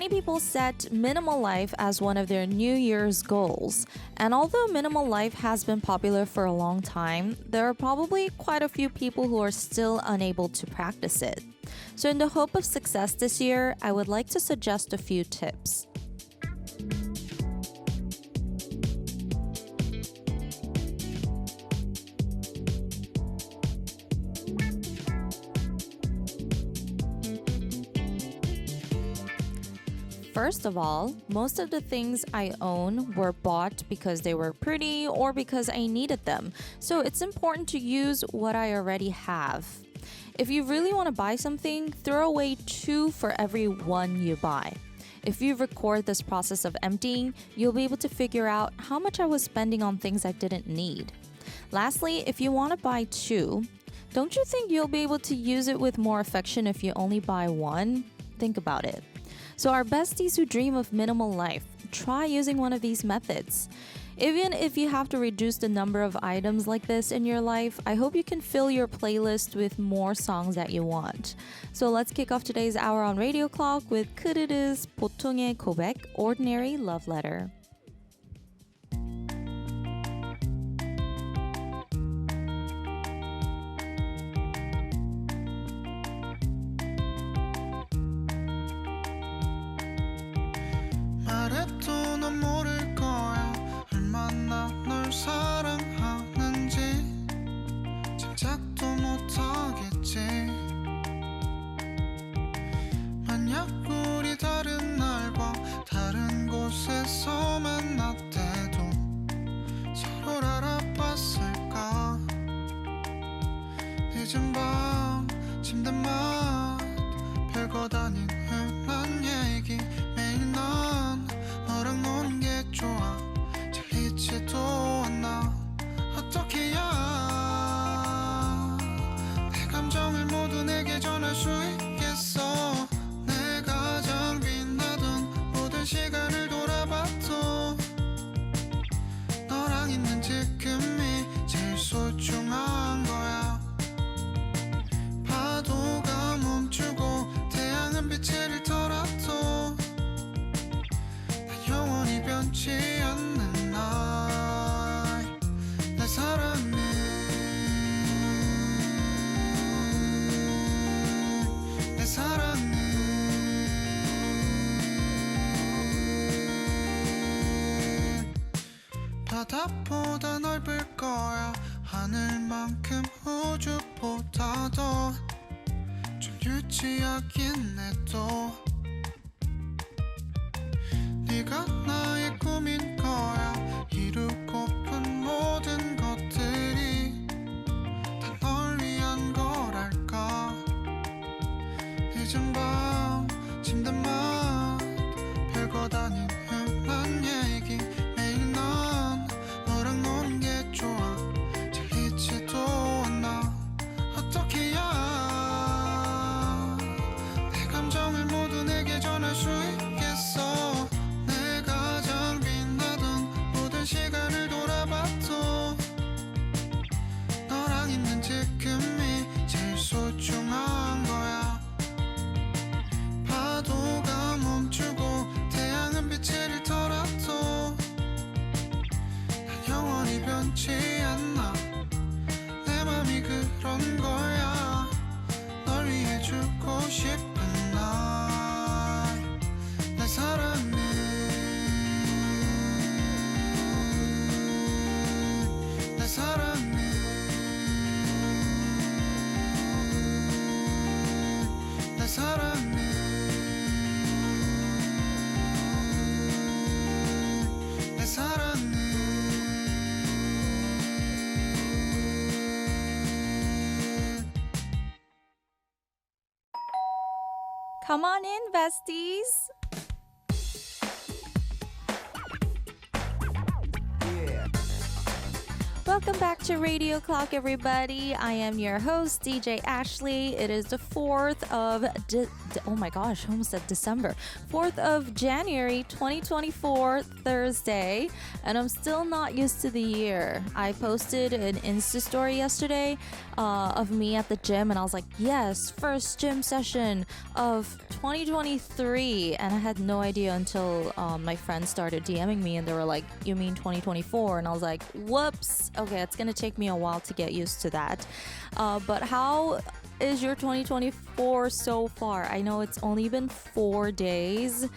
Many people set minimal life as one of their New Year's goals. And although minimal life has been popular for a long time, there are probably quite a few people who are still unable to practice it. So in the hope of success this year, I would like to suggest a few tips. First of all, most of the things I own were bought because they were pretty or because I needed them. So it's important to use what I already have. If you really want to buy something, throw away 2 for every 1 you buy. If you record this process of emptying, you'll be able to figure out how much I was spending on things I didn't need. Lastly, if you want to buy 2, don't you think you'll be able to use it with more affection if you only buy 1? Think about it. So our besties who dream of minimal life, try using one of these methods. Even if you have to reduce the number of items like this in your life, I hope you can fill your playlist with more songs that you want. So let's kick off today's hour on Radio Clock with 크르르's 보통의 고백, Ordinary Love Letter. 말해도 넌 모를 거야 얼마나 널 사랑하는지 짐작도 못하겠지 만약 우리 다른 날과 다른 곳에서 만났대도 서로를 알아봤을까 늦은 밤 침대 맛 별것 아닌 흔한 얘기 매일 난 너랑 노는 게 좋아 질리지도 않아 어떻게 해야 내 감정을 모두 내게 전할 수 있겠어 내 가장 빛나던 모든 시간을 돌아봐도 너랑 있는 지금이 제일 소중한 거야 파도가 멈추고 태양은 빛을 잃더라도 영원히 변치 않는 날 내 사랑은 내 사랑은 바다보다 넓을 거야 하늘만큼 우주보다 더 좀 유치하긴 해도 네가 나의 꿈인 거야 이루고픈 모든 것들이 다 널 위한 거랄까 늦은 밤 침대 맛 별것 아닌 흔한 얘기 매일 난 너랑 노는 게 좋아 질리지도 않아 어떻게 해야 내 감정을 모두 내게 전할 수 있겠어 시간을 돌아봐도 너랑 있는 지금이 제일 소중한 거야 파도가 멈추고 태양은 빛을 잃더라도 난 영원히 변치 않아 내 맘이 그런 거야 널 위해 주고 싶은 날 내 사랑은 내 사랑은 내 사랑은 내 사랑은 Come on in, besties! Welcome back to Radio Clock, everybody. I am your host, DJ Ashley. It is the 4th of, oh my gosh, I almost said December. 4th of January, 2024, Thursday. And I'm still not used to the year. I posted an Insta story yesterday of me at the gym. And I was like, yes, first gym session of 2023. And I had no idea until my friends started DMing me. And they were like, you mean 2024? And I was like, whoops. Okay, it's going to take me a while to get used to that. But how is your 2024 so far? I know it's only been 4 days,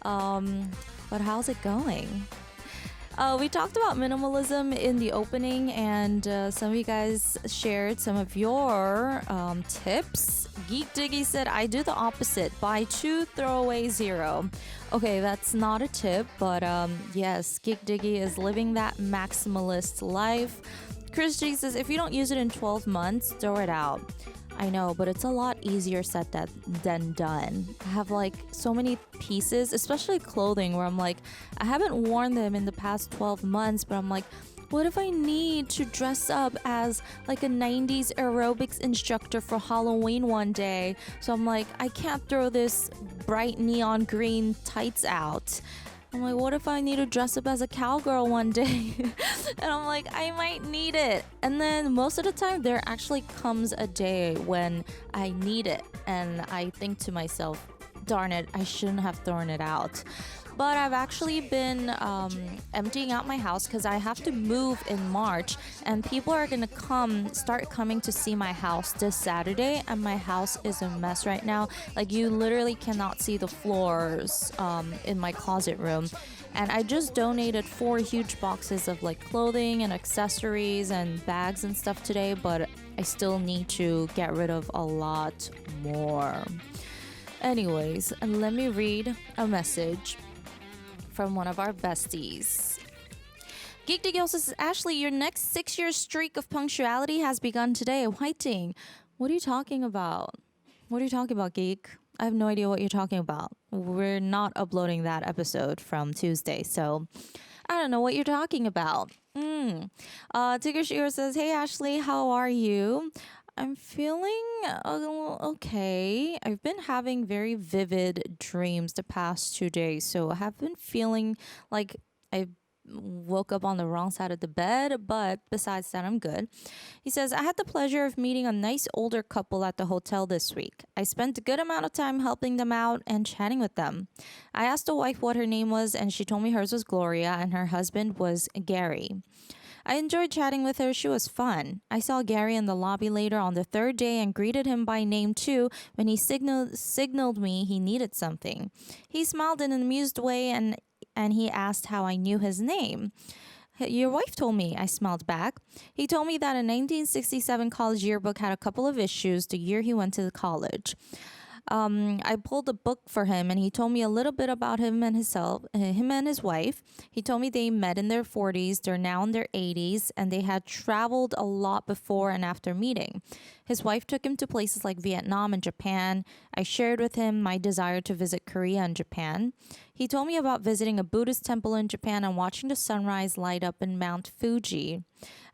but how's it going? We talked about minimalism in the opening, and some of you guys shared some of your tips. Geek Diggy said, I do the opposite. Buy 2, throw away 0. Okay, that's not a tip, but yes, Geek Diggy is living that maximalist life. Chris G says, if you don't use it in 12 months, throw it out. I know, but it's a lot easier said than done. I have like so many pieces, especially clothing, where I'm like, I haven't worn them in the past 12 months, but I'm like, what if I need to dress up as like a 90s aerobics instructor for Halloween one day? So I'm like, I can't throw this bright neon green tights out. I'm like, what if I need to dress up as a cowgirl one day? And I'm like, I might need it. And then most of the time, there actually comes a day when I need it. And I think to myself, darn it, I shouldn't have thrown it out. But I've actually been emptying out my house because I have to move in March, and people are gonna start coming to see my house this Saturday, and my house is a mess right now. Like, you literally cannot see the floors in my closet room. And I just donated 4 huge boxes of like clothing and accessories and bags and stuff today, but I still need to get rid of a lot more. Anyways, and let me read a message from one of our besties. Geek Diggy also says, Ashley, your next 6-year streak of punctuality has begun today. Whiting. What are you talking about? What are you talking about, Geek? I have no idea what you're talking about. We're not uploading that episode from Tuesday, so I don't know what you're talking about. Tigger Shear says, hey Ashley, how are you? I'm feeling okay. I've been having very vivid dreams the past 2 days, so I have been feeling like I woke up on the wrong side of the bed, but besides that, I'm good. He says, I had the pleasure of meeting a nice older couple at the hotel this week. I spent a good amount of time helping them out and chatting with them. I asked the wife what her name was, and she told me hers was Gloria and her husband was Gary. I enjoyed chatting with her. She was fun. I saw Gary in the lobby later on the 3rd day and greeted him by name too when he signaled me he needed something. He smiled in an amused way and he asked how I knew his name. Your wife told me, I smiled back. He told me that a 1967 college yearbook had a couple of issues the year he went to college. I pulled a book for him and he told me a little bit about him and his wife. He told me they met in their 40s, they're now in their 80s, and they had traveled a lot before and after meeting. His wife took him to places like Vietnam and Japan. I shared with him my desire to visit Korea and Japan. He told me about visiting a Buddhist temple in Japan and watching the sunrise light up in Mount Fuji.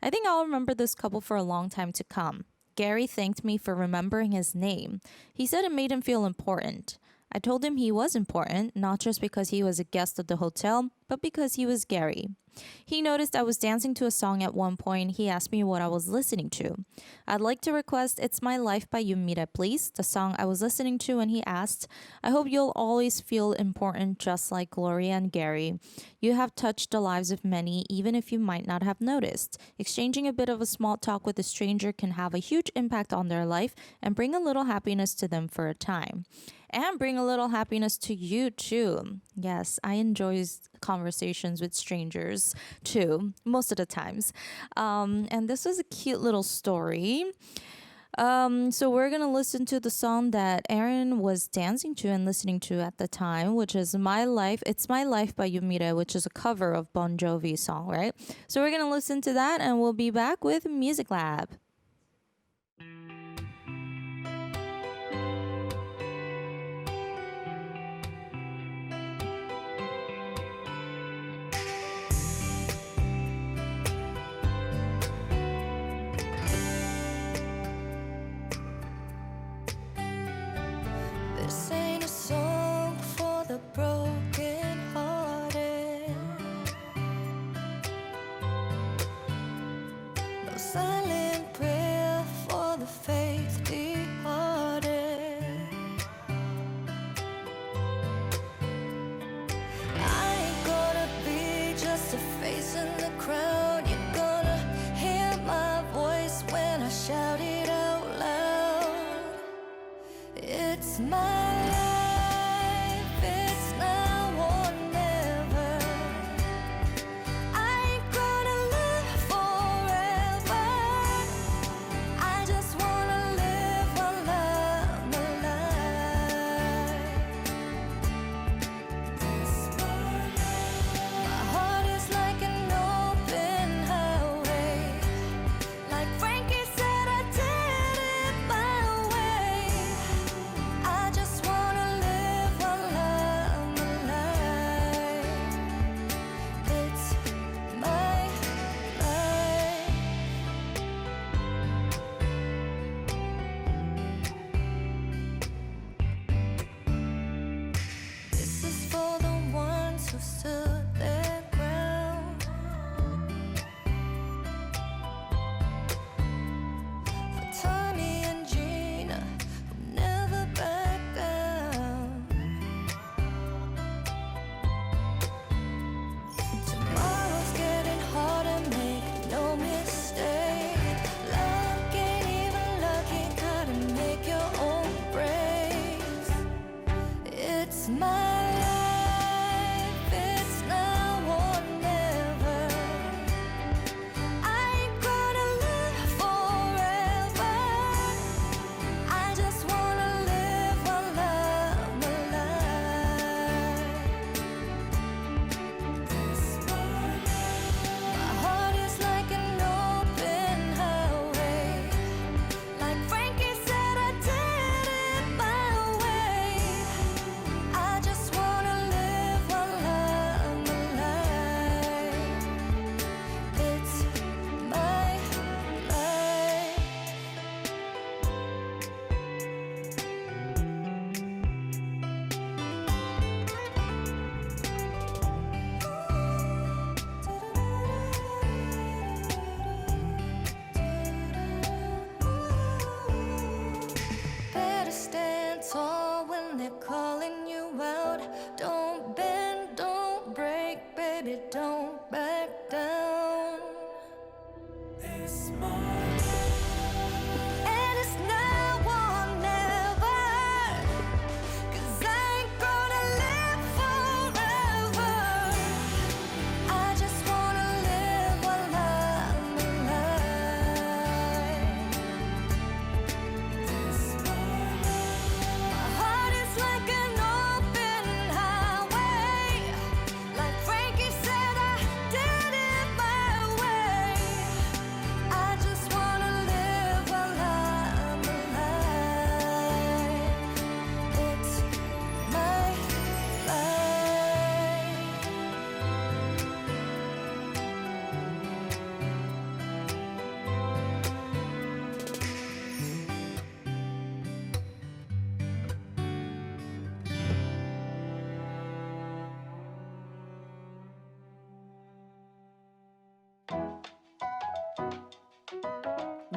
I think I'll remember this couple for a long time to come. Gary thanked me for remembering his name. He said it made him feel important. I told him he was important, not just because he was a guest of the hotel, but because he was Gary. He noticed I was dancing to a song at one point. He asked me what I was listening to. I'd like to request It's My Life by Yumira, please, the song I was listening to, and he asked, I hope you'll always feel important just like Gloria and Gary. You have touched the lives of many, even if you might not have noticed. Exchanging a bit of a small talk with a stranger can have a huge impact on their life and bring a little happiness to them for a time. And bring a little happiness to you too. Yes, I enjoy conversations with strangers too, most of the times. And this was a cute little story. So we're gonna listen to the song that Aaron was dancing to and listening to at the time, which is My Life. It's My Life by Yumira, which is a cover of Bon Jovi's song, right? So we're gonna listen to that and we'll be back with Music Lab. silent prayer for the faith departed. I ain't gonna be just a face in the crowd. You're gonna hear my voice when I shout it out loud. It's my life, it's now or never. I ain't gonna live forever. I just wanna live while I'm alive. My heart is like an open highway. Like Frankie said, I did it my way. I just wanna live while I'm alive. It's my life. This is for the ones who stood their ground. For Tommy and Gina who never back down. Tomorrow's getting harder, make no mistake. Luck ain't even lucky, gotta make your own breaks. It's my life, it's now or never. I ain't gonna live forever. I just wanna live while I'm alive. My heart is like an open highway. Like Frankie said, I did it my way. I just wanna live while I'm alive. It's my life. Better stand tall when they're calling you out. Don't bend, don't break, baby, don't back down. And it's now or never. 'Cause I ain't gonna live forever. I just wanna live while I'm alive. My heart is like an open highway. Like Frankie said, I did it my way. I just wanna live while I'm alive. It's my life.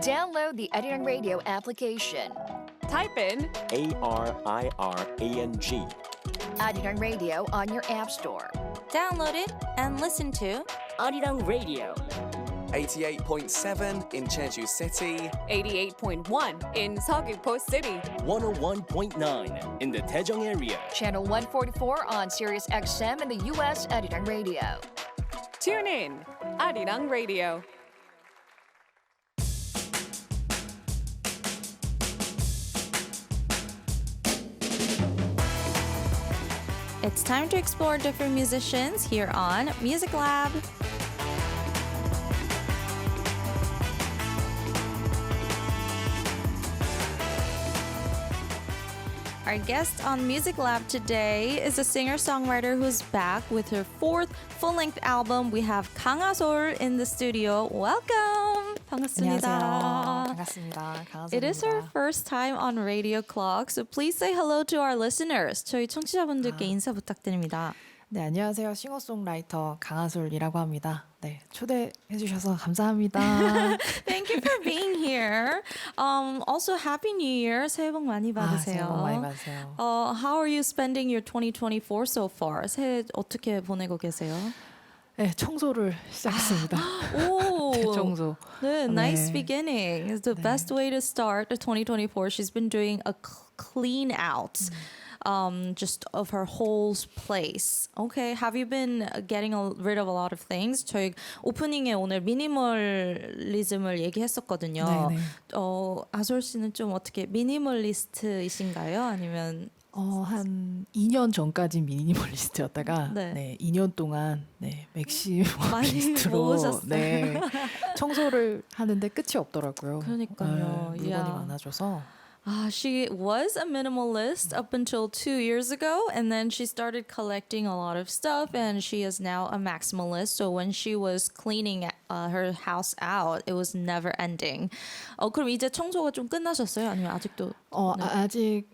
Download the ARIRANG Radio application. Type in ARIRANG. ARIRANG Radio on your app store. Download it and listen to ARIRANG Radio. 88.7 in Jeju City. 88.1 in Seogwipo City. 101.9 in the Daejeong area. Channel 144 on Sirius XM in the U.S. ARIRANG Radio. Tune in 아리랑 Radio. It's time to explore different musicians here on Music Lab. Our guest on Music Lab today is a singer-songwriter who's back with her fourth full-length album. We have Kang ASol in the studio. Welcome! 반갑습니다. 안녕하세요. 반갑습니다. 강아솔입니다. It is her first time on Radio Clock, so please say hello to our listeners. 저희 청취자분들께 인사 부탁드립니다. 네, 안녕하세요. 싱어송라이터 강아솔이라고 합니다. 네, 초대해 주셔서 감사합니다. Thank you for being here. Also, Happy New Year. 새해 복 많이 받으세요. 새해 복 많이 받으세요. How are you spending your 2024 so far? 새해 어떻게 보내고 계세요? 네, 청소를 시작했습니다. 오, 대청소. 네, nice 네. beginning. It's the best way to start 2024. She's been doing a clean out. Just of her whole place. Okay, have you been getting rid of a lot of things? 저희 오프닝에 오늘 미니멀리즘을 얘기했었거든요. 네네. 아솔 씨는 좀 어떻게 미니멀리스트이신가요? 아니면 한 2년 전까지 미니멀리스트였다가 네. 2년 동안 많이 맥시멀리스트로 모으셨어요. 네, 청소를 하는데 끝이 없더라고요. 그러니까요. 물건이 많아져서. She was a minimalist up until 2 years ago, and then she started collecting a lot of stuff, and she is now a maximalist. So when she was cleaning her house out, it was never ending. 그럼 이제 청소가 좀 끝나셨어요? 아니면 아직도? 아직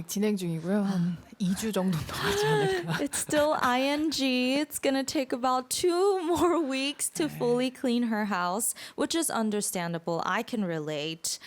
진행 중이고요. 한 2주 정도 더 하지 않을까. It's still ing. It's gonna take about 2 more weeks to fully clean her house, which is understandable. I can relate.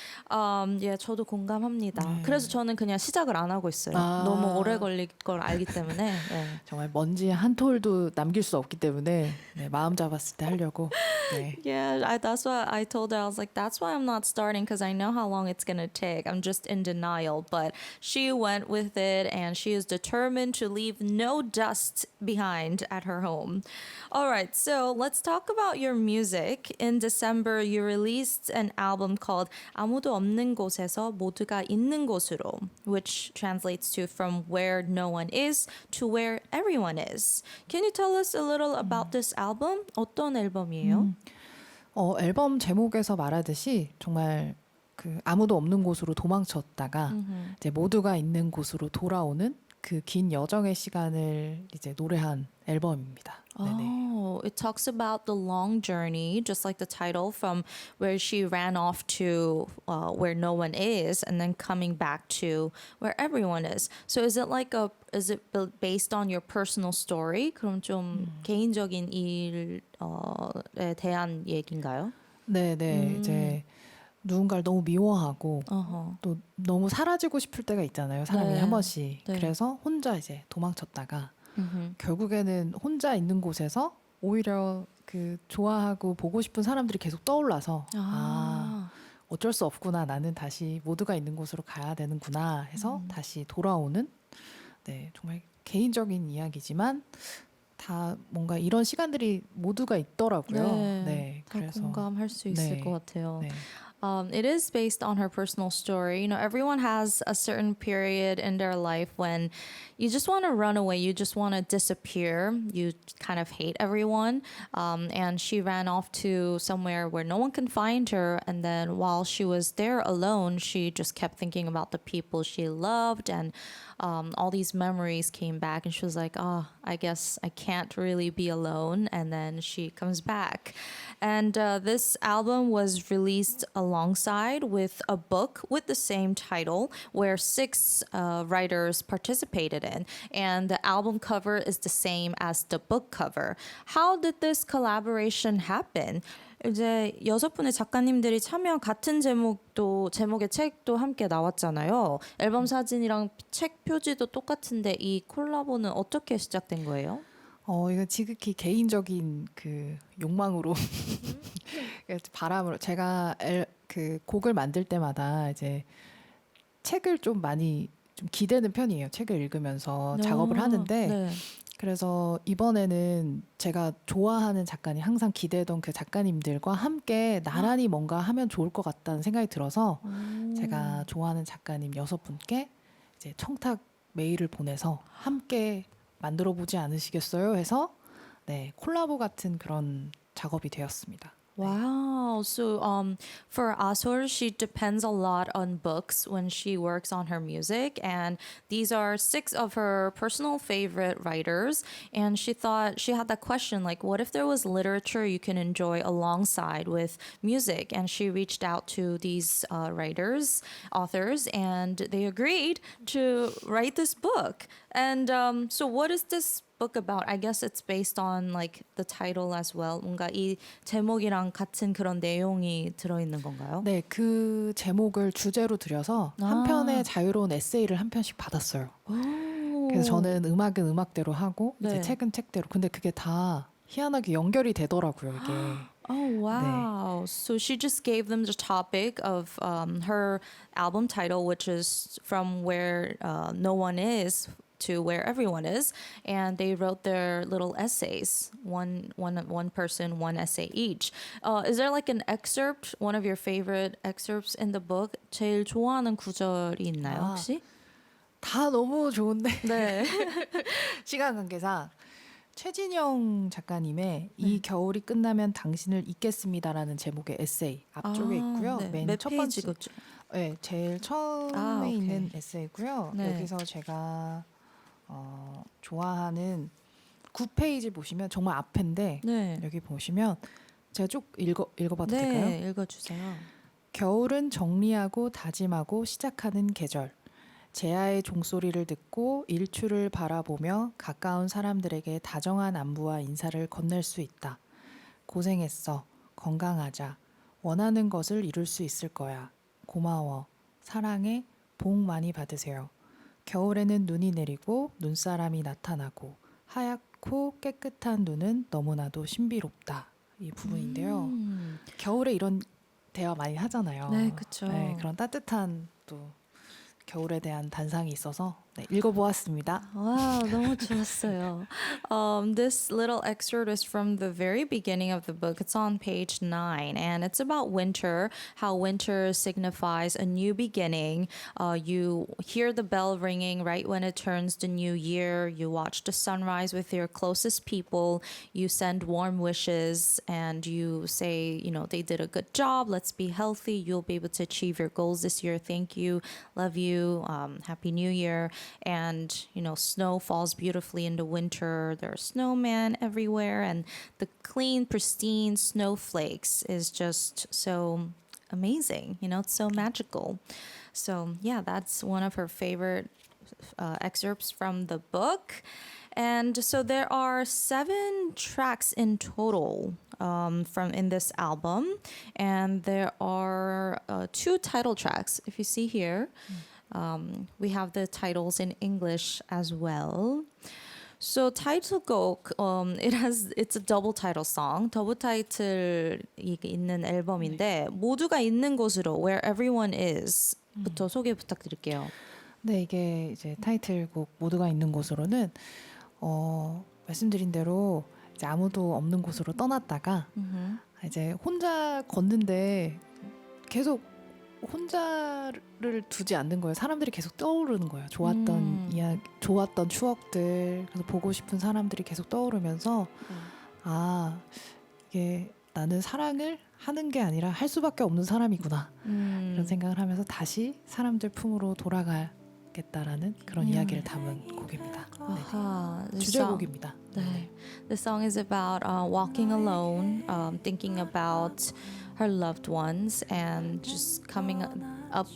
예, 저도 공감합니다. 그래서 저는 그냥 시작을 안 하고 있어요. 너무 오래 걸릴 걸 알기 때문에. 네. 정말 먼지 한 톨도 남길 수 없기 때문에 마음 잡았을 때 하려고. 네. Yeah, that's why I told her. I was like, that's why I'm not starting because I know how long it's gonna take. I'm just in denial. But she went with it, and she is determined to leave no dust behind at her home. All right, so let's talk about your music. In December, you released an album called 아무도 없는 곳에서 모두가 있는 곳으로, which translates to from where no one is to where everyone is. Can you tell us a little about this album? 어떤 앨범이에요? 앨범 제목에서 말하듯이 정말 그 아무도 없는 곳으로 도망쳤다가 이제 모두가 있는 곳으로 돌아오는 그 긴 여정의 시간을 이제 노래한 앨범입니다. Oh, it talks about the long journey, just like the title, from where she ran off to where no one is, and then coming back to where everyone is. So is it based on your personal story? 그럼 좀 개인적인 일에 대한 얘기인가요? 네, 이제 누군가를 너무 미워하고 또 너무 사라지고 싶을 때가 있잖아요. 사람이 한 번씩. 네. 그래서 혼자 이제 도망쳤다가 결국에는 혼자 있는 곳에서 오히려 그 좋아하고 보고 싶은 사람들이 계속 떠올라서 어쩔 수 없구나. 나는 다시 모두가 있는 곳으로 가야 되는구나 해서 다시 돌아오는 정말 개인적인 이야기지만 다 뭔가 이런 시간들이 모두가 있더라고요. 네, 그래서 공감할 수 있을 네. 것 같아요. 네. It is based on her personal story. You know, everyone has a certain period in their life when you just want to run away. You just want to disappear. You kind of hate everyone. And she ran off to somewhere where no one can find her. And then while she was there alone, she just kept thinking about the people she loved. And all these memories came back. And she was like, I guess I can't really be alone. And then she comes back. And this album was released alongside with a book with the same title where 6 writers participated in. And the album cover is the same as the book cover. How did this collaboration happen? 이제 6분의 작가님들이 참여한 같은 제목의 책도 함께 나왔잖아요. 앨범 사진이랑 책 표지도 똑같은데 이 콜라보는 어떻게 시작된 거예요? 이거 지극히 개인적인 그 욕망으로 바람으로 제가 그 곡을 만들 때마다 이제 책을 좀 많이 좀 기대는 편이에요. 책을 읽으면서 작업을 하는데 그래서 이번에는 제가 좋아하는 작가님 항상 기대던 그 작가님들과 함께 나란히 뭔가 하면 좋을 것 같다는 생각이 들어서 제가 좋아하는 작가님 6분께 이제 청탁 메일을 보내서 함께 만들어 보지 않으시겠어요? 해서 콜라보 같은 그런 작업이 되었습니다. Wow. So for ASol, she depends a lot on books when she works on her music. And these are 6 of her personal favorite writers. And she thought she had that question, like, what if there was literature you can enjoy alongside with music? And she reached out to these authors, and they agreed to write this book. And so what is this book about? I guess it's based on like the title as well. 뭔가 이 제목이랑 같은 그런 내용이 들어있는 건가요? 네, 그 제목을 주제로 들여서 한 편의 자유로운 에세이를 한 편씩 받았어요. 그래서 저는 음악은 음악대로 하고 네. 이제 책은 책대로. 근데 그게 다 희한하게 연결이 되더라고요, 이게. Oh wow! So she just gave them the topic of her album title, which is from where no one is to where everyone is, and they wrote their little essays. One person, one essay each. Is there like an excerpt, one of your favorite excerpts in the book? 제일 좋아하는 구절이 있나요, 혹시? 다 너무 좋은데 네. 시간 관계상 최진영 작가님의 이 겨울이 끝나면 당신을 잊겠습니다라는 제목의 에세이 앞쪽에 있고요. 네. 맨 몇 첫 번째, 페이지겠죠? 네, 제일 처음에 오케이. 있는 에세이고요. 네. 여기서 제가 좋아하는 9페이지 보시면 정말 앞인데 네. 여기 보시면 제가 쭉 읽어봐도 될까요? 네, 읽어주세요. 겨울은 정리하고 다짐하고 시작하는 계절. 제아의 종소리를 듣고 일출을 바라보며 가까운 사람들에게 다정한 안부와 인사를 건넬 수 있다. 고생했어. 건강하자. 원하는 것을 이룰 수 있을 거야. 고마워. 사랑해. 복 많이 받으세요. 겨울에는 눈이 내리고 눈사람이 나타나고 하얗고 깨끗한 눈은 너무나도 신비롭다. 이 부분인데요. 겨울에 이런 대화 많이 하잖아요. 네, 그렇죠. 네, 그런 따뜻한 또 겨울에 대한 단상이 있어서 네, 읽어보았습니다. Wow, 너무 좋았어요. This little excerpt is from the very beginning of the book. It's on page 9, and it's about winter, how winter signifies a new beginning. You hear the bell ringing right when it turns the new year. You watch the sunrise with your closest people. You send warm wishes, and you say, you know, they did a good job. Let's be healthy. You'll be able to achieve your goals this year. Thank you. Love you. Happy New Year. And, you know, snow falls beautifully in the winter. There are snowmen everywhere. And the clean, pristine snowflakes is just so amazing. You know, it's so magical. So, yeah, that's one of her favorite excerpts from the book. And so there are 7 tracks in total from in this album. And there are 2 title tracks, if you see here. We have the titles in English as well. So title 곡, it's a double title song. 더블 타이틀이 있는 앨범인데 모두가 있는 곳으로 Where Everyone Is부터 소개 부탁드릴게요. 네, 이게 이제 타이틀곡 모두가 있는 곳으로는 말씀드린 대로 이제 아무도 없는 곳으로 떠났다가 이제 혼자 걷는데 계속 혼자를 두지 않는 거예요. 사람들이 계속 떠오르는 거예요. 좋았던 이야기, 좋았던 추억들, 그래서 보고 싶은 사람들이 계속 떠오르면서 아, 이게 나는 사랑을 하는 게 아니라 할 수밖에 없는 사람이구나. 이런 생각을 하면서 다시 사람들 품으로 돌아가겠다라는 그런 이야기를 담은 곡입니다. 네. 주제곡입니다. 네. The song is about walking alone, thinking about her loved ones, and just coming up,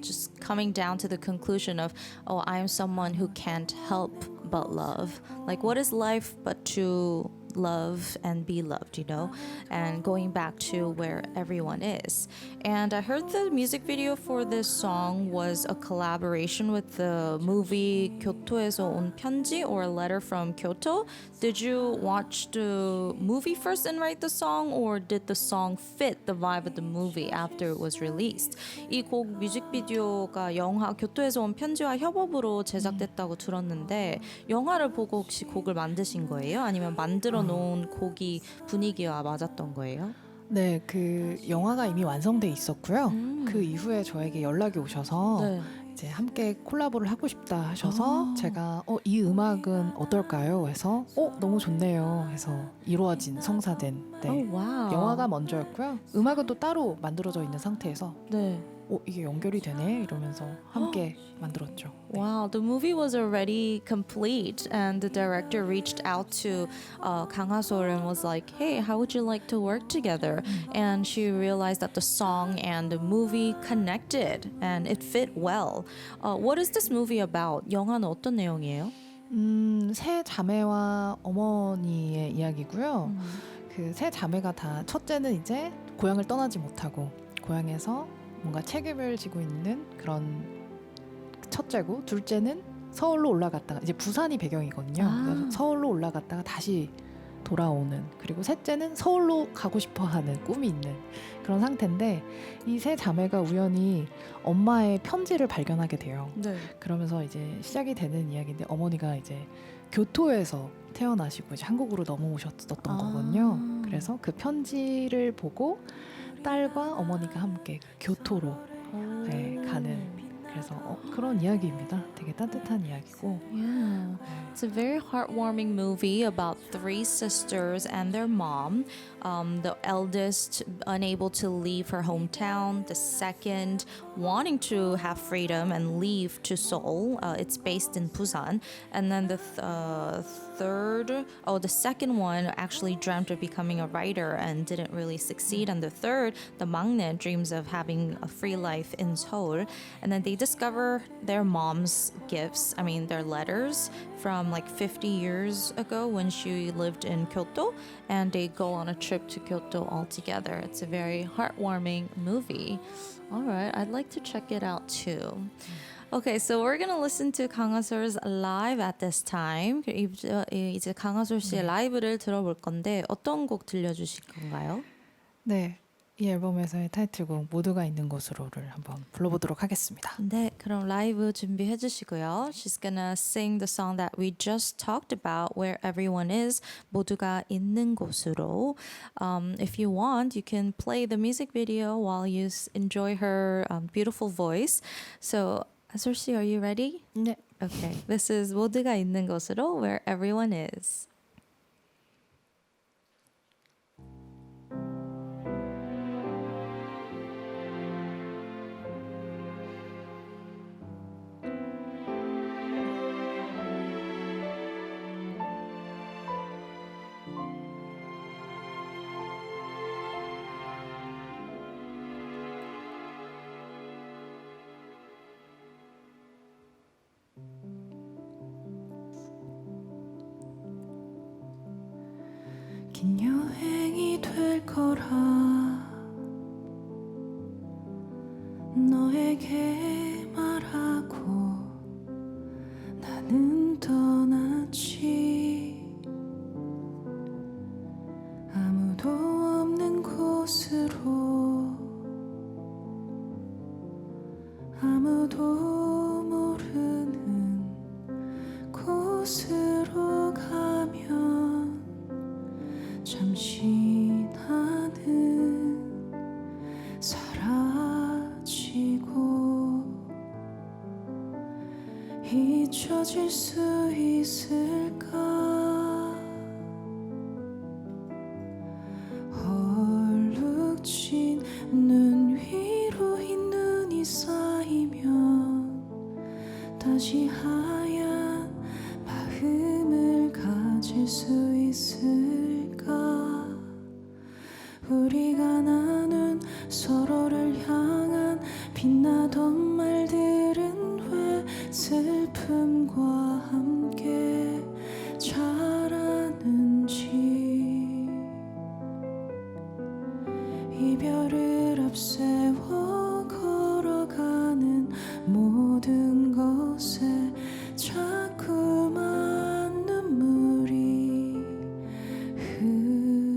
just coming down to the conclusion of, oh, I am someone who can't help but love. Like, what is life but to love and be loved, you know, and going back to where everyone is. And I heard the music video for this song was a collaboration with the movie 교토에서 온 편지, or a letter from Kyoto. Did you watch the movie first and write the song, or did the song fit the vibe of the movie after it was released? 이 곡 뮤직비디오가 영화 교토에서 온 편지와 협업으로 제작됐다고 들었는데 영화를 보고 혹시 곡을 만드신 거예요? 아니면 만들어 놓은 곡이 분위기와 맞았던 거예요? 네, 그 영화가 이미 완성돼 있었고요. 그 이후에 저에게 연락이 오셔서 네. 이제 함께 콜라보를 하고 싶다 하셔서 제가 이 음악은 어떨까요? 해서 너무 좋네요. 해서 이루어진 성사된 네. 와우. 영화가 먼저였고요. 음악은 또 따로 만들어져 있는 상태에서 네. 이게 연결이 되네 이러면서 함께 만들었죠. 네. Wow, the movie was already complete, and the director reached out to Kang ASol and was like, "Hey, how would you like to work together?" And she realized that the song and the movie connected, and it fit well. What is this movie about? 영화는 어떤 내용이에요? 세 자매와 어머니의 이야기고요. 그 세 자매가 다 첫째는 이제 고향을 떠나지 못하고 고향에서 뭔가 책임을 지고 있는 그런 첫째고, 둘째는 서울로 올라갔다가 이제 부산이 배경이거든요. 그래서 서울로 올라갔다가 다시 돌아오는, 그리고 셋째는 서울로 가고 싶어하는 꿈이 있는 그런 상태인데, 이 세 자매가 우연히 엄마의 편지를 발견하게 돼요. 네. 그러면서 이제 시작이 되는 이야기인데, 어머니가 이제 교토에서 태어나시고 이제 한국으로 넘어오셨었던 거거든요. 그래서 그 편지를 보고 딸과 어머니가 함께 교토로 가는, 그래서 그런 이야기입니다. 되게 따뜻한 이야기고. Yeah. It's a very heartwarming movie about three sisters and their mom. The eldest unable to leave her hometown, the second wanting to have freedom and leave to Seoul. It's based in Busan. And then the the second one actually dreamt of becoming a writer and didn't really succeed. And the third, the maknae, dreams of having a free life in Seoul. And then they discover their mom's gifts, their letters from like 50 years ago when she lived in Kyoto, and they go on a trip to Kyoto all together. It's a very heartwarming movie. All right, I'd like to check it out too. Okay, so we're gonna listen to 강아솔's live at this time. 이제 강아솔 씨의 라이브를 들어볼 건데 어떤 곡 들려주실 건가요? 네, 이 앨범에서의 타이틀곡 모두가 있는 곳으로를 한번 불러보도록 하겠습니다. 네, 그럼 라이브 준비해 주시고요. She's gonna sing the song that we just talked about, Where Everyone Is, 모두가 있는 곳으로. If you want, you can play the music video while you enjoy her beautiful voice. So, 아솔 씨, are you ready? 네. Okay, this is 모두가 있는 곳으로, Where Everyone Is. 긴 여행이 될 거라 너에게 말하고 나는 떠났지. 아무도 없는 곳으로, 아무도 모르는 곳으로 가면 잠시 나는 사라지고 잊혀질 수 있을까. 얼룩진 눈 위로 흰 눈이 쌓이면 다시 하얀 마음을 가질 수 있을까. 우리가 나눈 서로를 향한 빛나던 말들은 왜 슬픔과 함께 자라는지. 이별을 앞세워 걸어가는 모든 것에 자꾸만 눈물이 흐르네.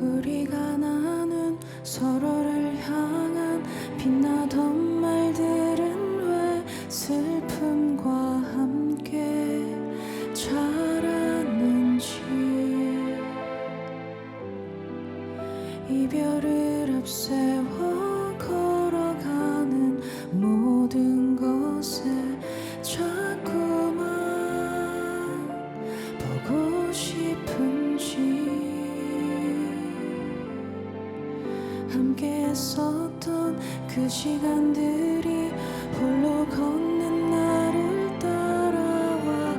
우리가 나눈 서로를 향한 빛나던 말들은 왜 슬픔과 함께 자라는지. 이별을 앞세워 걸어가는 모든 것에 자꾸만 보고 싶은지 함께 했었던 그 시간들이 홀로 걷는 나를 따라와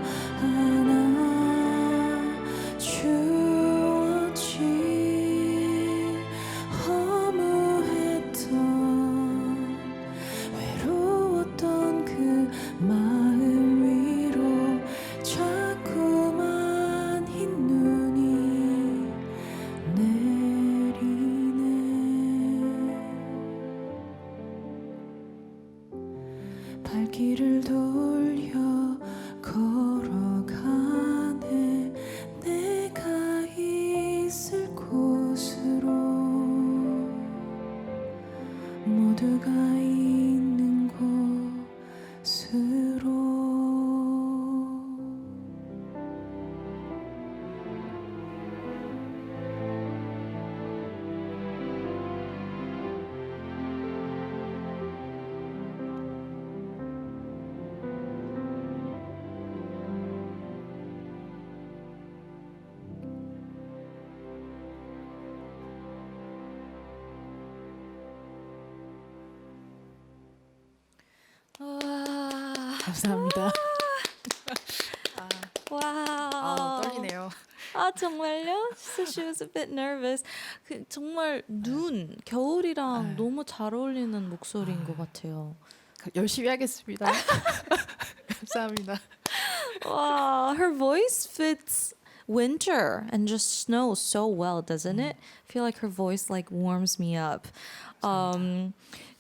안아주었지 허무했던 외로웠던 그 마음 위로 자꾸만 흰 눈이 내리네 발길을 돌려 걸어가네 내가 있을 곳으로 모두가 있는 곳으로 감사합니다. 와우. 떨리네요. 아 정말요? So she was a bit nervous. 그 정말 눈 겨울이랑 너무 잘 어울리는 목소리인 것 같아요. 열심히 하겠습니다. 감사합니다. Wow, her voice fits winter and just snow so well, doesn't it? I feel like her voice like warms me up.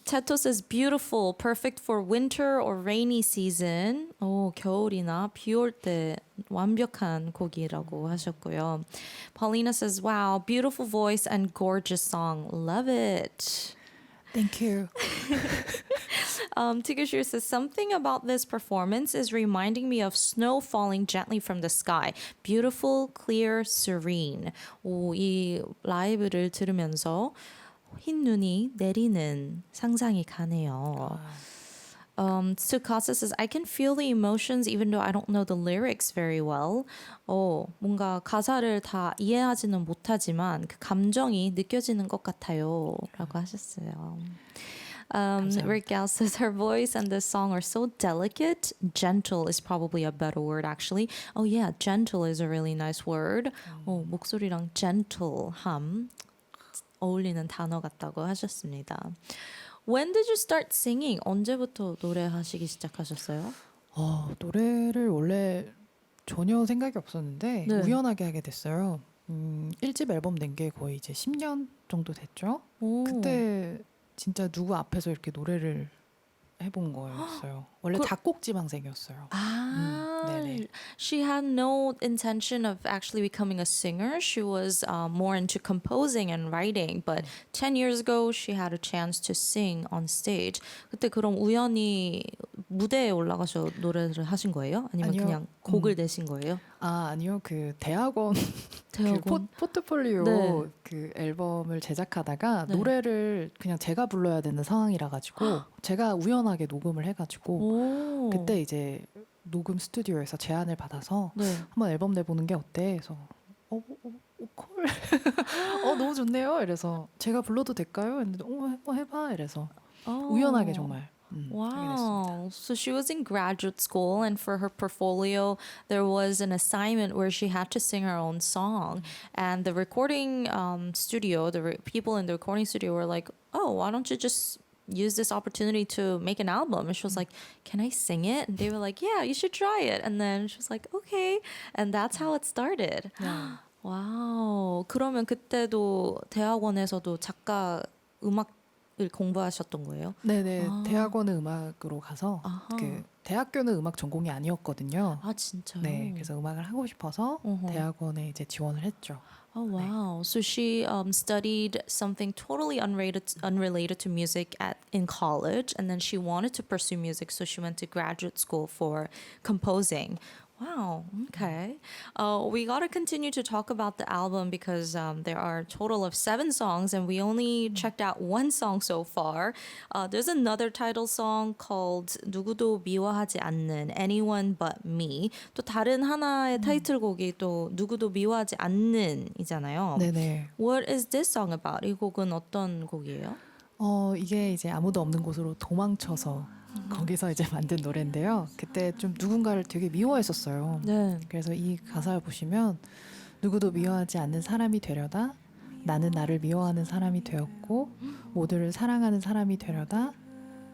Teto says beautiful, perfect for winter or rainy season. 오, 겨울이나 비 올 때 완벽한 곡이라고 하셨고요. Paulina says, wow, beautiful voice and gorgeous song. Love it. Thank you. Tigashir says, something about this performance is reminding me of snow falling gently from the sky. Beautiful, clear, serene. 오, 이 라이브를 들으면서 흰 눈이 내리는 상상이 가네요. Tsukasa says, I can feel the emotions even though I don't know the lyrics very well. 뭔가 가사를 다 이해하지는 못하지만 그 감정이 느껴지는 것 같아요. 라고 하셨어요. Raquel says her voice and this song are so delicate. Gentle is probably a better word actually. Oh yeah, gentle is a really nice word. 목소리랑 gentle함 어울리는 단어 같다고 하셨습니다. When did you start singing? 언제부터 노래하시기 시작하셨어요? 노래를 원래 전혀 생각이 없었는데 네. 우연하게 하게 됐어요. 1집 앨범 낸 게 거의 이제 10년 정도 됐죠. 그때 진짜 누구 앞에서 이렇게 노래를 해본 거였어요. 원래 작곡 지망생이었어요. 네네. She had no intention of actually becoming a singer. She was more into composing and writing. But 10 years ago, she had a chance to sing on stage. 그때 그럼 우연히 무대에 올라가서 노래를 하신 거예요? 아니면 아니요. 그냥 곡을 내신 거예요? 아니요. 그 대학원 대학원? 그 포트폴리오 네. 그 앨범을 제작하다가 네. 노래를 그냥 제가 불러야 되는 상황이라 가지고 제가 우연하게 녹음을 해가지고 그때 이제 녹음 스튜디오에서 제안을 받아서 네. 한번 앨범 내보는 게 어때? 그래서 콜 너무 좋네요. 이래서 제가 불러도 될까요? 했는데 해봐. 이래서 우연하게 정말 하게 됐습니다. Wow. So she was in graduate school, and for her portfolio, there was an assignment where she had to sing her own song. And the recording studio, people in the recording studio were like, oh, why don't you just use this opportunity to make an album? And she was like, can I sing it? And they were like, yeah, you should try it. And then she was like, okay. And that's how it started. 와우. 그러면 그때도 대학원에서도 작가 음악을 공부하셨던 거예요? 네네. 대학원은 음악으로 가서 아하. 그 대학교는 음악 전공이 아니었거든요. 아 진짜요? 네, 그래서 음악을 하고 싶어서 대학원에 이제 지원을 했죠. Oh wow! So she studied something totally unrelated to music in college, and then she wanted to pursue music, so she went to graduate school for composing. Wow. Okay. We got to continue to talk about the album because there are a total of 7 songs and we only checked out one song so far. There's another title song called 누구도 미워하지 않는 Anyone But Me. 또 다른 하나의 타이틀곡이 또 누구도 미워하지 않는이잖아요. 네네. What is this song about? 이 곡은 어떤 곡이에요? 이게 이제 아무도 없는 곳으로 도망쳐서 거기서 이제 만든 노래인데요. 그때 좀 누군가를 되게 미워했었어요. 네. 그래서 이 가사를 보시면 누구도 미워하지 않는 사람이 되려다 나는 나를 미워하는 사람이 되었고 모두를 사랑하는 사람이 되려다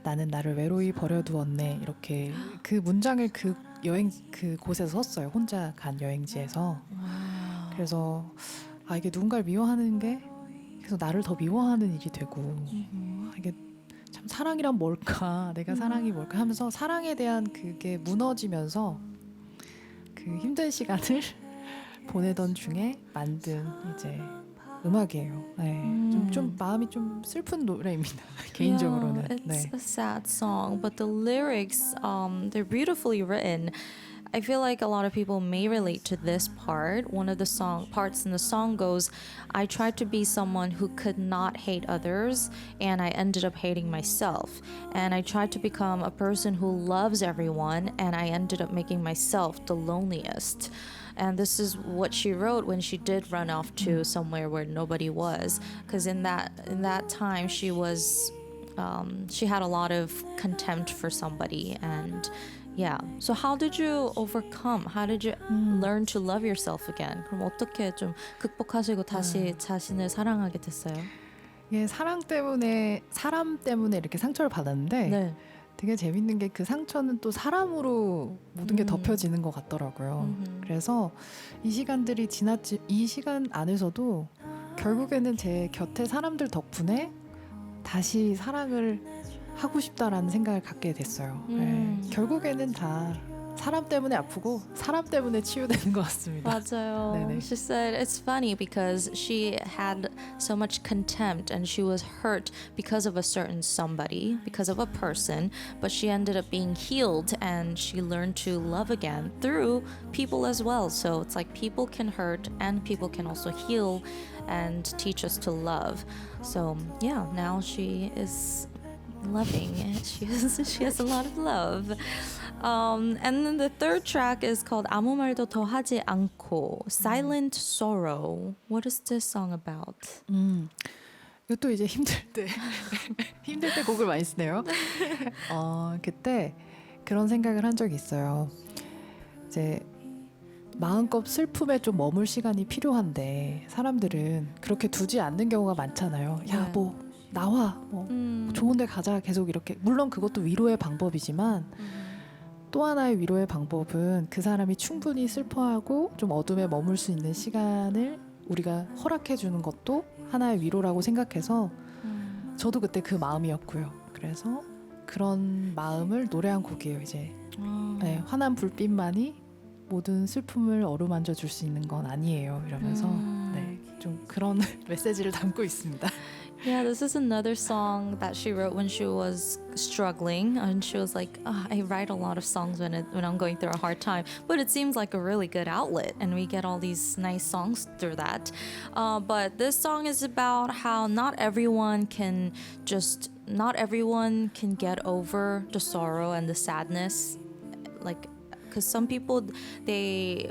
나는 나를 외로이 버려두었네. 이렇게 그 문장을 그 여행 그 곳에서 썼어요. 혼자 간 여행지에서. 그래서 이게 누군가를 미워하는 게 계속 나를 더 미워하는 일이 되고 이게 참 사랑이란 뭘까? 내가 사랑이 뭘까? 하면서 사랑에 대한 그게 무너지면서 그 힘든 시간을 보내던 중에 만든 이제 음악이에요. 네, 좀 마음이 좀 슬픈 노래입니다. 개인적으로는. Yeah, it's 네. a sad song, but the lyrics, they're beautifully written. I feel like a lot of people may relate to this part. One of the parts in the song goes, I tried to be someone who could not hate others, and I ended up hating myself. And I tried to become a person who loves everyone, and I ended up making myself the loneliest. And this is what she wrote when she did run off to somewhere where nobody was, because in that time she was she had a lot of contempt for somebody. And yeah. So how did you overcome? How did you learn to love yourself again? 그럼 어떻게 좀 극복하시고 다시 자신을 사랑하게 됐어요? 예, 사람 때문에 이렇게 상처를 받았는데 네. 되게 재밌는 게 그 상처는 또 사람으로 모든 게 덮여지는 것 같더라고요. 그래서 이 시간들이 이 시간 안에서도 결국에는 제 곁에 사람들 덕분에 다시 사랑을 하고 싶다라는 생각을 갖게 됐어요. 네. 결국에는 다 사람 때문에 아프고 사람 때문에 치유되는 것 같습니다. 맞아요. 네네. She said it's funny because she had so much contempt and she was hurt because of a certain somebody, because of a person, but she ended up being healed and she learned to love again through people as well. So it's like people can hurt and people can also heal and teach us to love. So yeah, now she is loving. She has a lot of love. And then the third track is called 아무 말도 더 하지 않고 Silent Sorrow. What is this song about? 이것도 이제 힘들 때 곡을 많이 쓰네요. 그때 그런 생각을 한 적이 있어요. 이제 마음껏 슬픔에 좀 머물 시간이 필요한데 사람들은 그렇게 두지 않는 경우가 많잖아요. 야, 뭐 나와, 뭐 좋은데 가자, 계속 이렇게. 물론 그것도 위로의 방법이지만 또 하나의 위로의 방법은 그 사람이 충분히 슬퍼하고 좀 어둠에 머물 수 있는 시간을 우리가 허락해 주는 것도 하나의 위로라고 생각해서 저도 그때 그 마음이었고요. 그래서 그런 마음을 노래한 곡이에요. 이제 네, 환한 불빛만이 모든 슬픔을 어루만져 줄 수 있는 건 아니에요. 이러면서 네, 좀 그런 메시지를 담고 있습니다. Yeah, this is another song that she wrote when she was struggling, and she was like, I write a lot of songs when I'm going through a hard time, but it seems like a really good outlet, and we get all these nice songs through that. But this song is about how not everyone can get over the sorrow and the sadness, like. Because some people,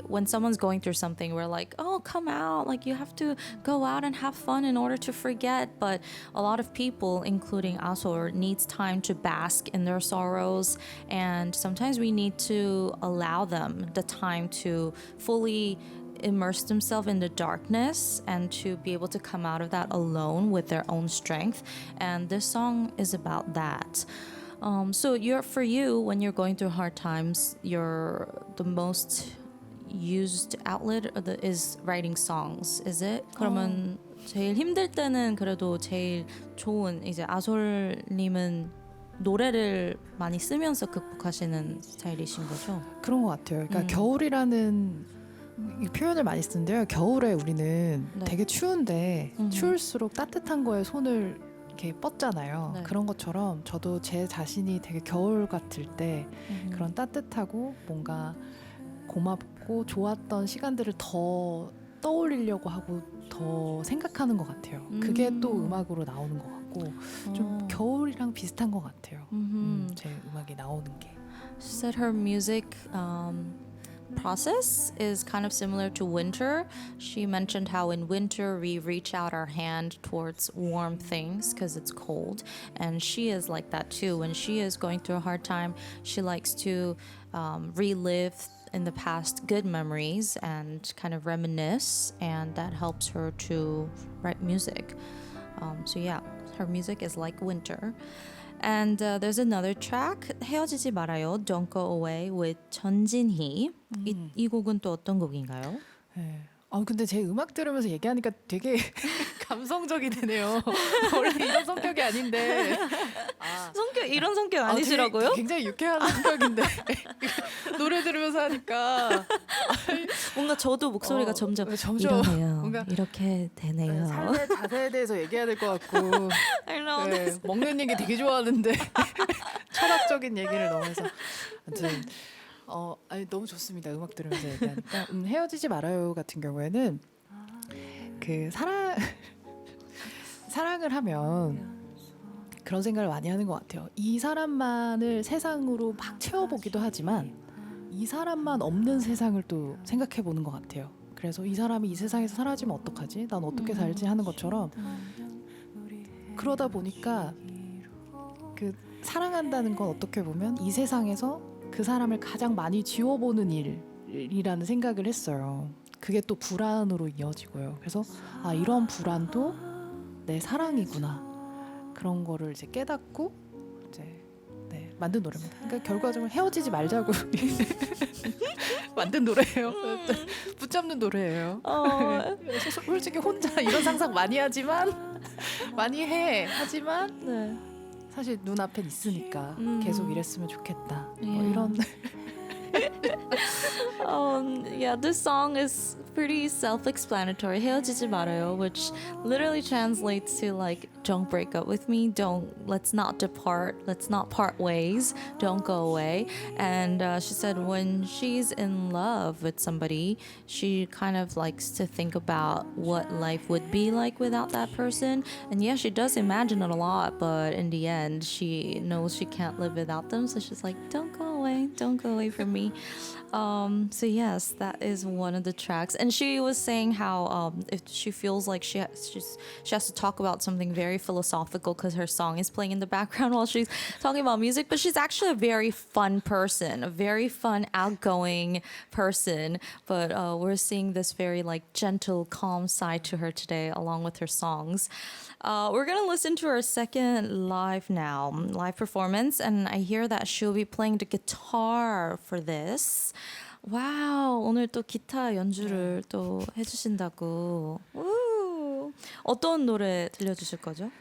when someone's going through something, we're like, oh, come out. Like, you have to go out and have fun in order to forget. But a lot of people, including ASol, needs time to bask in their sorrows. And sometimes we need to allow them the time to fully immerse themselves in the darkness and to be able to come out of that alone with their own strength. And this song is about that. So for you, when you're going through hard times, the most used outlet is writing songs, is it? 그러면 제일 힘들 때는 그래도 제일 좋은 이제 아솔님은 노래를 많이 쓰면서 극복하시는 스타일이신 거죠? 그런 것 같아요. 그러니까 겨울이라는 이 표현을 많이 쓰는데요. 겨울에 우리는 되게 추운데 추울수록 따뜻한 거에 손을 이렇게 뻗잖아요. 네. 그런 것처럼 저도 제 자신이 되게 겨울 같을 때 그런 따뜻하고 뭔가 고맙고 좋았던 시간들을 더 떠올리려고 하고 더 생각하는 것 같아요. 그게 또 음악으로 나오는 것 같고 좀 겨울이랑 비슷한 것 같아요. 제 음악이 나오는 게. She said her music process is kind of similar to winter. She mentioned how in winter we reach out our hand towards warm things because it's cold, and she is like that too. When she is going through a hard time, she likes to relive in the past good memories and kind of reminisce, and that helps her to write music. So yeah, her music is like winter. And there's another track, 헤어지지 말아요, Don't Go Away with 전진희. 이 곡은 또 어떤 곡인가요? 네. 근데 제 음악 들으면서 얘기하니까 되게 감성적이 되네요. 원래 이런 성격이 아닌데. 이런 성격 아니시라고요? 굉장히 유쾌한 성격인데 노래 들으면서 하니까 뭔가 저도 목소리가 점점 이러네요. 뭔가 이렇게 되네요. 삶의 자세에 대해서 얘기해야 될 것 같고 I know 네, this. 먹는 얘기 되게 좋아하는데 철학적인 얘기를 너무 해서 아무튼 아니, 너무 좋습니다. 음악 들으면서 얘기하니까 헤어지지 말아요 같은 경우에는 그 사랑을 하면 그런 생각을 많이 하는 것 같아요. 이 사람만을 세상으로 막 채워보기도 하지만 이 사람만 없는 세상을 또 생각해 보는 것 같아요. 그래서 이 사람이 이 세상에서 사라지면 어떡하지? 난 어떻게 살지? 하는 것처럼 그러다 보니까 그 사랑한다는 건 어떻게 보면 이 세상에서 그 사람을 가장 많이 지워보는 일이라는 생각을 했어요. 그게 또 불안으로 이어지고요. 그래서 이런 불안도 내 사랑이구나. 그런 거를 이제 깨닫고 이제 만든 노래입니다. 그러니까 결과적으로 헤어지지 말자고 만든 노래예요. 붙잡는 노래예요. 솔직히 혼자 이런 상상 많이 하지만 많이 하지만 사실 눈앞에 있으니까 계속 이랬으면 좋겠다. 뭐 이런. Yeah, this song is pretty self-explanatory. 헤어지지 말아요, which literally translates to like, don't break up with me, let's not depart, let's not part ways, don't go away. And she said when she's in love with somebody, she kind of likes to think about what life would be like without that person. And yeah, she does imagine it a lot, but in the end, she knows she can't live without them. So she's like, don't go away from me. So yes, that is one of the tracks. And she was saying how if she feels like she has to talk about something very philosophical because her song is playing in the background while she's talking about music, but she's actually a very fun person, a very fun, outgoing person. But we're seeing this very like gentle, calm side to her today along with her songs. We're gonna listen to her second live performance, and I hear that she'll be playing the guitar for this. 와우, 오늘 또 기타 연주를 또 해주신다고. 우, 어떤 노래 들려주실 거죠?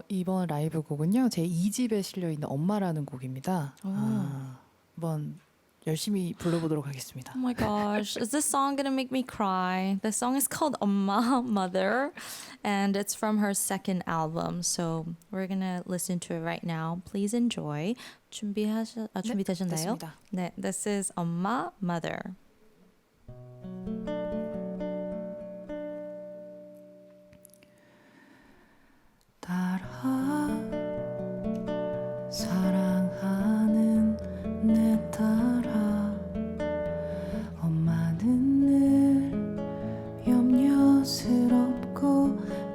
이번 라이브 곡은요, 제 2집에 실려있는 엄마라는 곡입니다. 한번 열심히 불러보도록 하겠습니다. Oh my gosh, is this song gonna make me cry? The song is called 엄마, Mother, and it's from her second album. So we're gonna listen to it right now. Please enjoy. 준비되셨나요? 됐습니다. 네, this is 엄마, Mother. 딸아, 사랑하는 내 딸아, 엄마는 늘 염려스럽고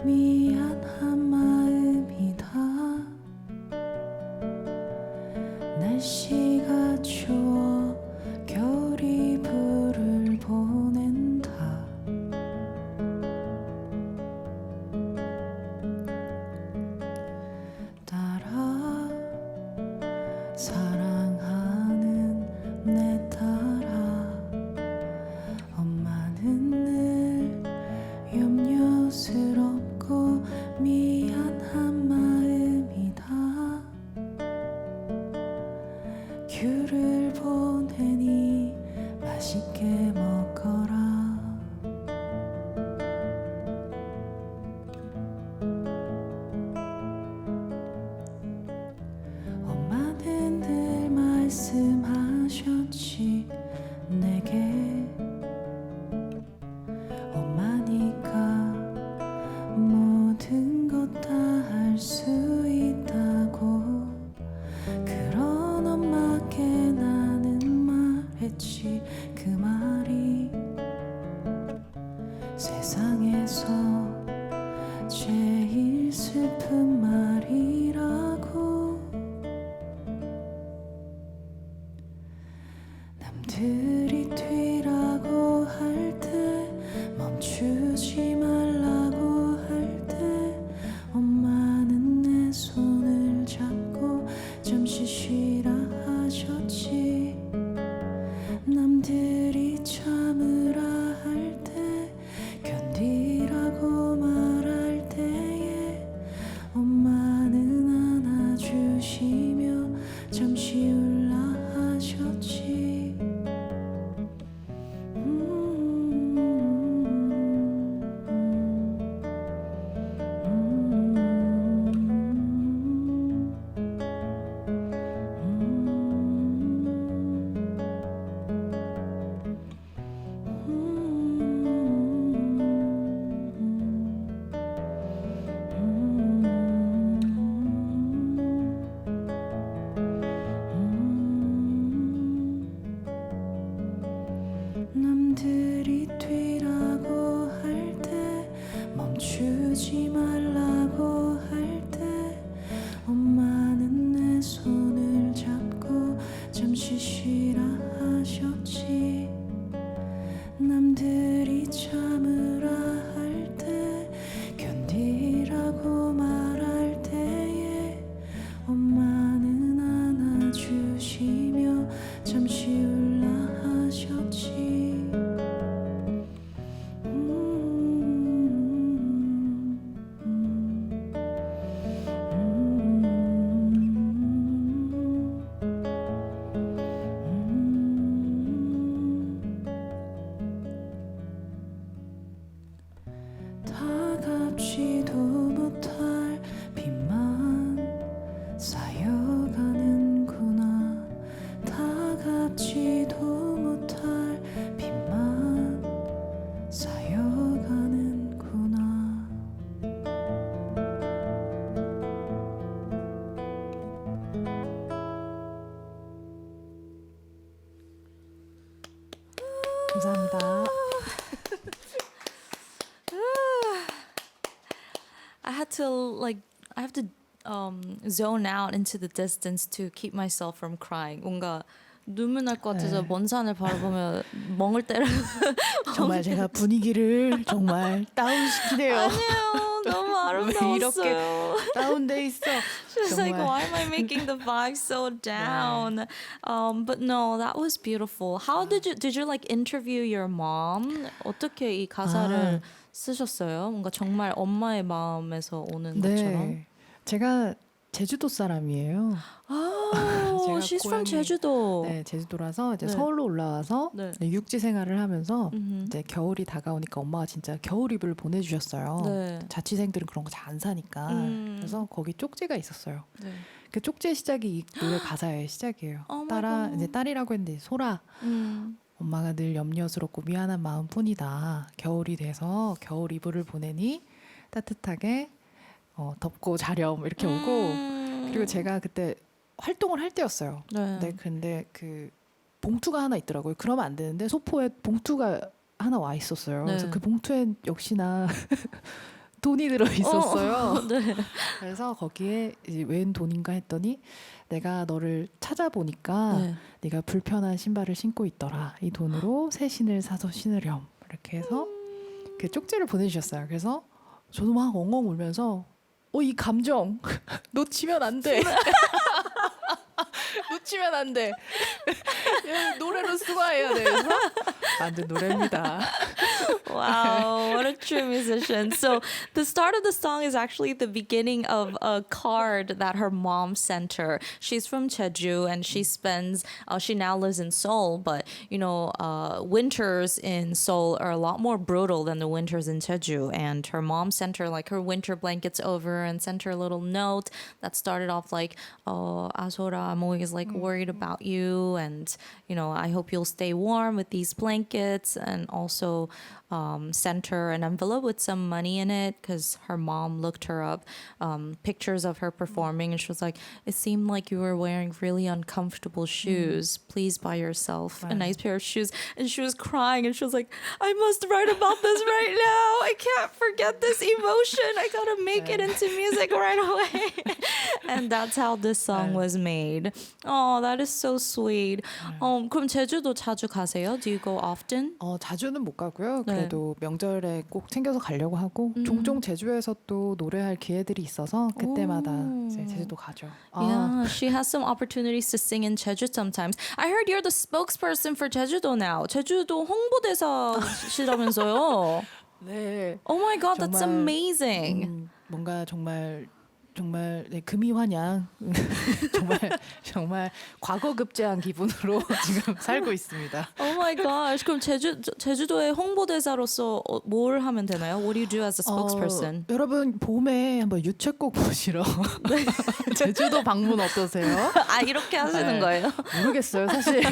미안한 마음이다. 날씨가 추워 겨울이 남들이 뒤라고 할 때 멈추지 말라고 할 때 엄마는 내 손을 잡고 잠시 쉬라 하셨지. 남들이 참으라 할 때 견디라고 말할 때에 엄마는 안아주시며 잠시 울라 하셨지. 남들이 뒤라고 할 때 멈추지 말라고 할 때 엄마는 내 손을 잡고 잠시 쉬라 하셨지. 남들이 참으라 할 때 견디라고 말할 때에 엄마는 안아주시며 잠시 울라 하셨지. 다갑지도 못할 빚만 쌓여가는구나. 다갑지도 못할 빚만 쌓여가는구나. 감사합니다. I have to zone out into the distance to keep myself from crying. 뭔가 눈물 날 것 같아서 네. 먼 산을 바라보며 멍을 때려. 정말 제가 분위기를 정말 다운시키네요. 아니에요. 너무 아름다웠어요. 이렇게 다운돼 있어. Just like, 정말. why am I making the vibe so down? But no, that was beautiful. How did you like interview your mom? 어떻게 이 가사를 쓰셨어요? 뭔가 정말 엄마의 마음에서 오는 것처럼. 네, 제가 제주도 사람이에요. 제가 she's from 고향이- 제주도. 네, 제주도라서 이제 네. 서울로 올라와서 네. 육지 생활을 하면서 음흠. 이제 겨울이 다가오니까 엄마가 진짜 겨울 이불을 보내주셨어요. 네. 자취생들은 그런 거 잘 안 사니까. 그래서 거기 쪽지가 있었어요. 네. 그 쪽지의 시작이 이 노래 가사의 시작이에요. 어머나. 이제 딸이라고 했는데 소라. 엄마가 늘 염려스럽고 미안한 마음뿐이다. 겨울이 돼서 겨울 이불을 보내니 따뜻하게 덮고 자렴 이렇게 오고. 그리고 제가 그때 활동을 할 때였어요. 네. 근데 그 봉투가 하나 있더라고요. 그러면 안 되는데 소포에 봉투가 하나 와 있었어요. 네. 그래서 그 봉투엔 역시나 돈이 들어 있었어요. 네. 그래서 거기에 이제 웬 돈인가 했더니 내가 너를 찾아보니까 네. 네가 불편한 신발을 신고 있더라. 이 돈으로 새 신을 사서 신으렴. 이렇게 해서 그 쪽지를 보내주셨어요. 그래서 저도 막 엉엉 울면서 이 감정 놓치면 안 돼. 놓치면 안 돼. 노래로 수거해야 돼. 그래서 만든 노래입니다. Wow, what a true musician. So the start of the song is actually the beginning of a card that her mom sent her. She's from Jeju and she now lives in Seoul, but winters in Seoul are a lot more brutal than the winters in Jeju. And her mom sent her like her winter blankets over and sent her a little note that started off like, Asora, I'm always like worried about you, and I hope you'll stay warm with these blankets, and also sent her an envelope with some money in it because her mom looked her up pictures of her performing, and she was like, it seemed like you were wearing really uncomfortable shoes. Please buy yourself a nice pair of shoes. And she was crying, and she was like, I must write about this right now. I can't forget this emotion. I gotta make it into music right away. And that's how this song was made. Oh, that is so sweet. 그럼 제주도 자주 가세요? Do you go often? 자주는 못 가고요. 네. 그래도 명절에 꼭 챙겨서 가려고 하고 종종 제주에서 또 노래할 기회들이 있어서 그때마다 이제 제주도 가죠. Yeah, she has some opportunities to sing in Jeju sometimes. I heard you're the spokesperson for 제주도 now. 제주도 홍보대사시라면서요? 네. Oh my god, that's 정말, amazing. 뭔가 정말 네, 금이환양 정말 과거급제한 기분으로 지금 살고 있습니다. Oh my gosh. 그럼 제주도의 홍보대사로서 뭘 하면 되나요? What do you do as a spokesperson? 여러분 봄에 한번 유채꽃 보시러 제주도 방문 어떠세요? 아, 이렇게 하시는 거예요? 모르겠어요. 사실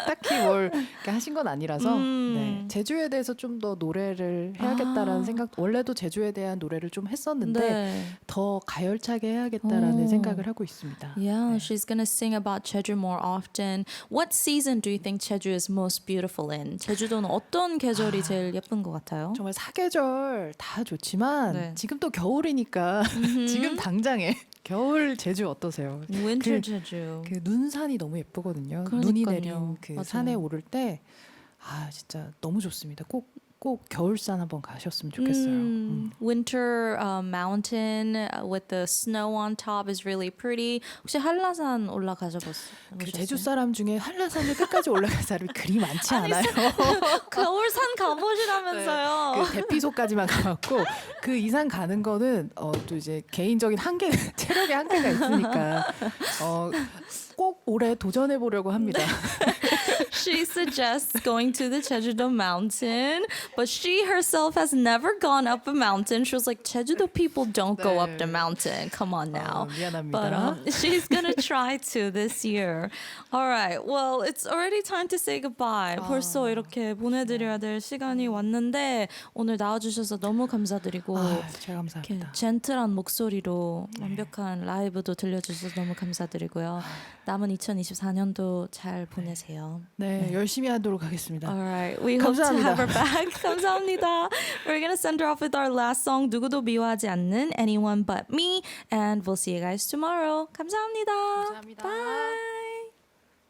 딱히 뭘 이렇게 하신 건 아니라서 네. 제주에 대해서 좀 더 노래를 해야겠다라는 생각. 원래도 제주에 대한 노래를 좀 했었는데 네. 더 가열차게 해야겠다라는 생각을 하고 있습니다. Yeah, she's gonna sing about Jeju more often. What season do you think Jeju is most beautiful in? 제주도는 어떤 계절이 제일 예쁜 것 같아요? 정말 사계절 다 좋지만 네. 지금 또 겨울이니까 지금 당장에 겨울 제주 어떠세요? Winter Jeju. 그 눈산이 너무 예쁘거든요. 그러니까요. 눈이 내린 그 맞아요. 산에 오를 때 진짜 너무 좋습니다. 꼭 겨울산 한번 가셨으면 좋겠어요. Winter mountain with the snow on top is really pretty. 혹시 한라산 올라가셔보셨어요? 그 제주 사람 중에 한라산을 끝까지 올라간 사람이 그리 많지 않아요. 겨울산 가보시라면서요. 그 대피소까지만 가봤고 그 이상 가는 거는 또 이제 개인적인 한계, 체력의 한계가 있으니까 꼭 올해 도전해 보려고 합니다. She suggests going to the Jeju mountain, but she herself has never gone up a mountain. She was like, Jeju people don't go up the mountain. Come on now. 미안합니다. But she's gonna try to this year. All right. Well, it's already time to say goodbye. 벌써 이렇게 보내드려야 될 시간이 왔는데 오늘 나와주셔서 너무 감사드리고 제가 이렇게 감사합니다. 젠틀한 목소리로 완벽한 라이브도 들려주셔서 너무 감사드리고요. 남은 2024년도 잘 보내세요. 네, 열심히 하도록 하겠습니다. All right. We hope to 감사합니다. have her back. 감사합니다. We're going to send her off with our last song, 누구도 미워하지 않는 Anyone But Me. And we'll see you guys tomorrow. 감사합니다. 감사합니다. Bye.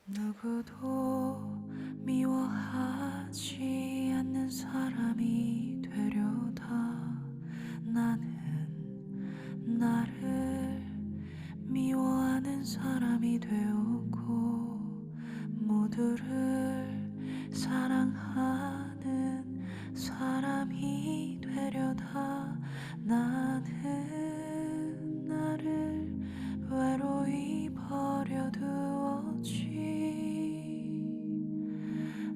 누구도 미워하지 않는 사람이 되려다 나는 나를 미워하는 사람이 되었고 모두를 사랑하는 사람이 되려다 나는 나를 외로이 버려두었지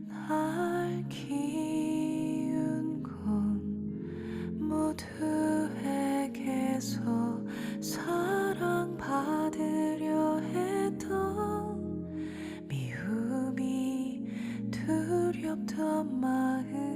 날 키운 건 모두에게서 사랑받으려 했던 미움이 두렵던 마음